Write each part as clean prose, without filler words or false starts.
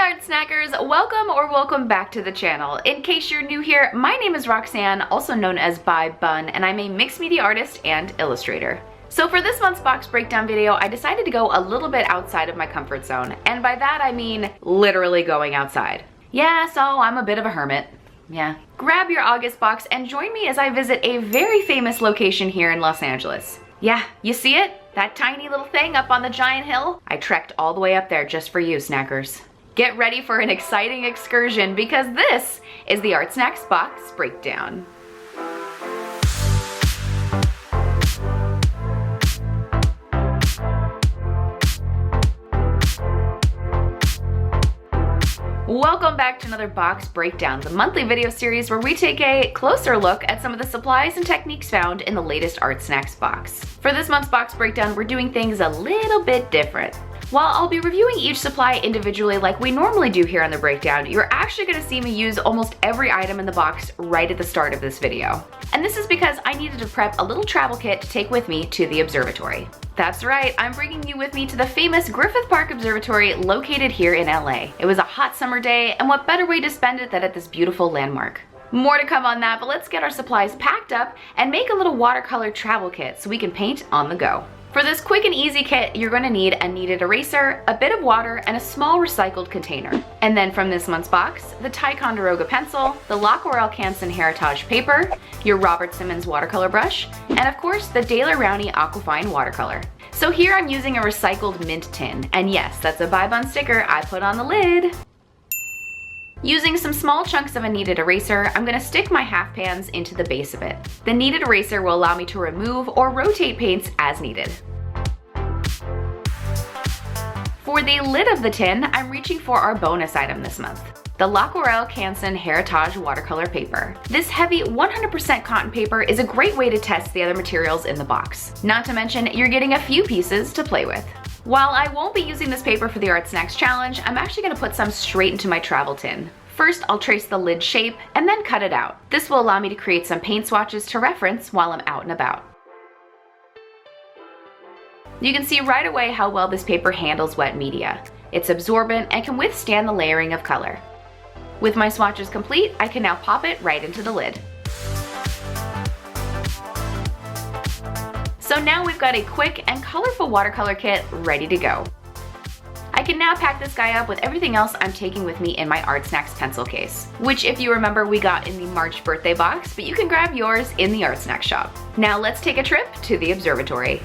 Art Snackers, welcome back to the channel. In case you're new here, my name is Roxanne, also known as By Bun, and I'm a mixed media artist and illustrator. So for this month's box breakdown video, I decided to go a little bit outside of my comfort zone, and by that I mean literally going outside. Yeah, so I'm a bit of a hermit. Yeah. Grab your August box and join me as I visit a very famous location here in Los Angeles. Yeah, you see it? That tiny little thing up on the giant hill? I trekked all the way up there just for you, snackers. Get ready for an exciting excursion because this is the ArtSnacks box breakdown. Welcome back to another box breakdown, the monthly video series where we take a closer look at some of the supplies and techniques found in the latest ArtSnacks box. For this month's box breakdown, we're doing things a little bit different. While I'll be reviewing each supply individually like we normally do here on the breakdown, you're actually going to see me use almost every item in the box right at the start of this video. And this is because I needed to prep a little travel kit to take with me to the observatory. That's right, I'm bringing you with me to the famous Griffith Park Observatory located here in LA. It was a hot summer day, and what better way to spend it than at this beautiful landmark. More to come on that, but let's get our supplies packed up and make a little watercolor travel kit so we can paint on the go. For this quick and easy kit, you're going to need a kneaded eraser, a bit of water, and a small recycled container. And then from this month's box, the Ticonderoga pencil, the Laquarelle Heritage paper, your Robert Simmons watercolor brush, and of course the Daler-Rowney Aquafine watercolor. So here I'm using a recycled mint tin, and yes, that's a By Bun sticker I put on the lid. Using some small chunks of a kneaded eraser, I'm going to stick my half pans into the base of it. The kneaded eraser will allow me to remove or rotate paints as needed. For the lid of the tin, I'm reaching for our bonus item this month, the Laquarelle Heritage watercolor paper. This heavy 100% cotton paper is a great way to test the other materials in the box. Not to mention, you're getting a few pieces to play with. While I won't be using this paper for the ArtSnacks challenge, I'm actually going to put some straight into my travel tin. First, I'll trace the lid shape and then cut it out. This will allow me to create some paint swatches to reference while I'm out and about. You can see right away how well this paper handles wet media. It's absorbent and can withstand the layering of color. With my swatches complete, I can now pop it right into the lid. So now we've got a quick and colorful watercolor kit ready to go. I can now pack this guy up with everything else I'm taking with me in my ArtSnacks pencil case, which if you remember we got in the March birthday box, but you can grab yours in the ArtSnacks shop. Now let's take a trip to the observatory.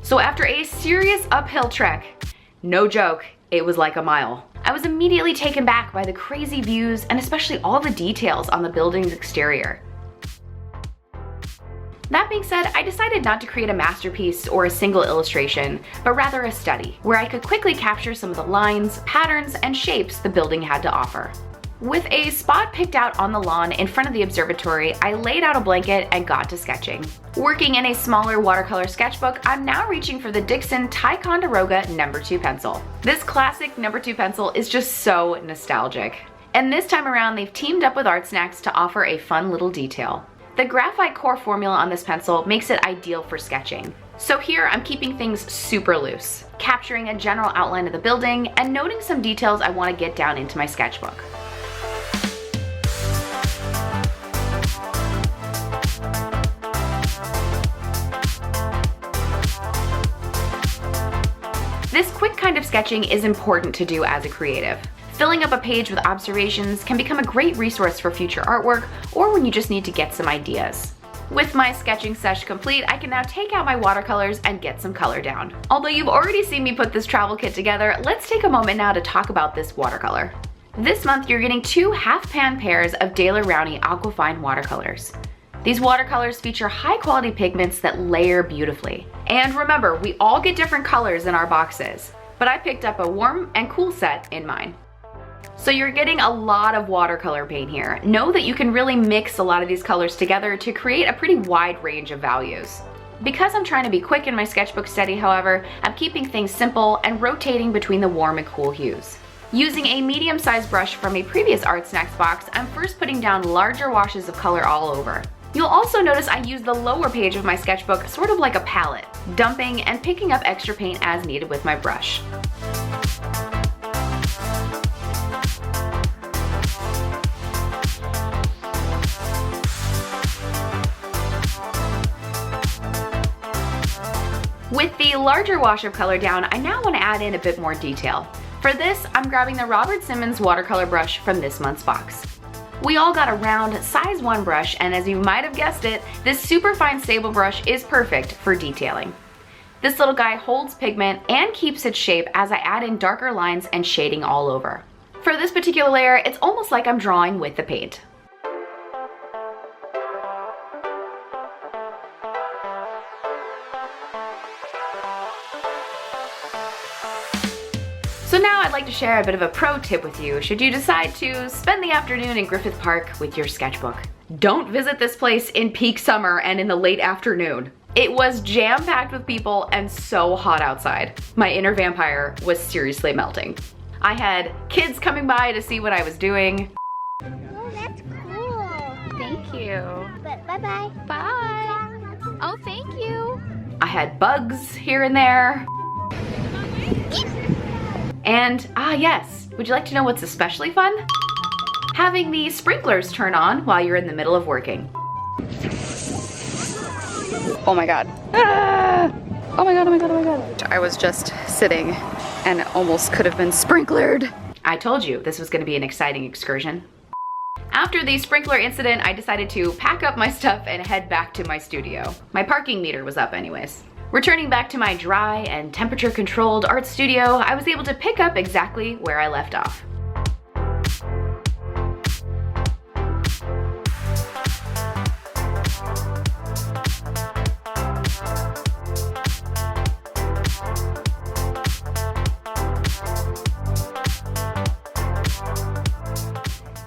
So after a serious uphill trek, no joke, it was like a mile, I was immediately taken back by the crazy views and especially all the details on the building's exterior. That being said, I decided not to create a masterpiece or a single illustration, but rather a study, where I could quickly capture some of the lines, patterns, and shapes the building had to offer. With a spot picked out on the lawn in front of the observatory, I laid out a blanket and got to sketching. Working in a smaller watercolor sketchbook, I'm now reaching for the Dixon Ticonderoga No. 2 pencil. This classic No. 2 pencil is just so nostalgic. And this time around, they've teamed up with ArtSnacks to offer a fun little detail. The graphite core formula on this pencil makes it ideal for sketching. So here I'm keeping things super loose, capturing a general outline of the building and noting some details I want to get down into my sketchbook. This quick kind of sketching is important to do as a creative. Filling up a page with observations can become a great resource for future artwork or when you just need to get some ideas. With my sketching sesh complete, I can now take out my watercolors and get some color down. Although you've already seen me put this travel kit together, let's take a moment now to talk about this watercolor. This month you're getting 2 half-pan pairs of Daler-Rowney Aquafine watercolors. These watercolors feature high-quality pigments that layer beautifully. And remember, we all get different colors in our boxes, but I picked up a warm and cool set in mine. So you're getting a lot of watercolor paint here. Know that you can really mix a lot of these colors together to create a pretty wide range of values. Because I'm trying to be quick in my sketchbook study, however, I'm keeping things simple and rotating between the warm and cool hues. Using a medium-sized brush from a previous ArtSnacks box, I'm first putting down larger washes of color all over. You'll also notice I use the lower page of my sketchbook sort of like a palette, dumping and picking up extra paint as needed with my brush. With the larger wash of color down, I now want to add in a bit more detail. For this, I'm grabbing the Robert Simmons watercolor brush from this month's box. We all got a round size 1 brush, and as you might have guessed it, this super fine stable brush is perfect for detailing. This little guy holds pigment and keeps its shape as I add in darker lines and shading all over. For this particular layer, it's almost like I'm drawing with the paint. So now I'd like to share a bit of a pro tip with you should you decide to spend the afternoon in Griffith Park with your sketchbook. Don't visit this place in peak summer and in the late afternoon. It was jam-packed with people and so hot outside. My inner vampire was seriously melting. I had kids coming by to see what I was doing. Oh, that's cool. Thank you. But bye-bye. Bye. Oh, thank you. I had bugs here and there. And, yes, would you like to know what's especially fun? Having the sprinklers turn on while you're in the middle of working. Oh my god. Ah! Oh my god, oh my god, oh my god. I was just sitting and almost could have been sprinklered. I told you this was gonna be an exciting excursion. After the sprinkler incident, I decided to pack up my stuff and head back to my studio. My parking meter was up anyways. Returning back to my dry and temperature-controlled art studio, I was able to pick up exactly where I left off.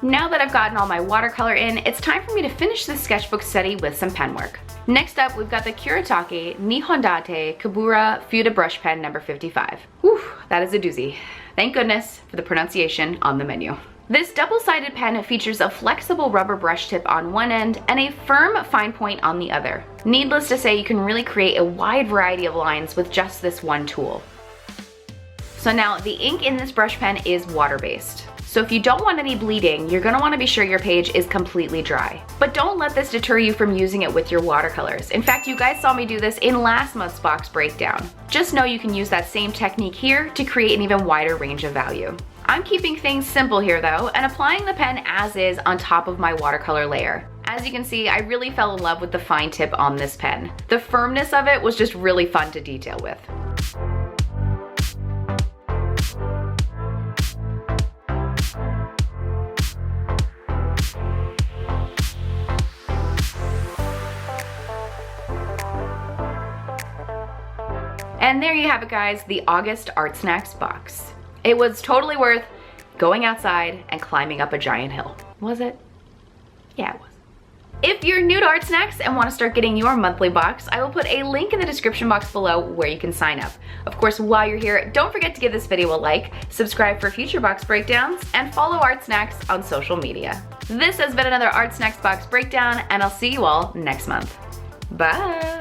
Now that I've gotten all my watercolor in, it's time for me to finish this sketchbook study with some pen work. Next up, we've got the Kuretake Nihondate Kabura Futa Brush Pen number 55. Whew, that is a doozy. Thank goodness for the pronunciation on the menu. This double-sided pen features a flexible rubber brush tip on one end and a firm fine point on the other. Needless to say, you can really create a wide variety of lines with just this one tool. So now, the ink in this brush pen is water-based. So if you don't want any bleeding, you're gonna wanna be sure your page is completely dry. But don't let this deter you from using it with your watercolors. In fact, you guys saw me do this in last month's box breakdown. Just know you can use that same technique here to create an even wider range of value. I'm keeping things simple here though, and applying the pen as is on top of my watercolor layer. As you can see, I really fell in love with the fine tip on this pen. The firmness of it was just really fun to detail with. And there you have it, guys, the August ArtSnacks box. It was totally worth going outside and climbing up a giant hill. Was it? Yeah, it was. If you're new to ArtSnacks and want to start getting your monthly box, I will put a link in the description box below where you can sign up. Of course, while you're here, don't forget to give this video a like, subscribe for future box breakdowns, and follow ArtSnacks on social media. This has been another ArtSnacks box breakdown, and I'll see you all next month. Bye!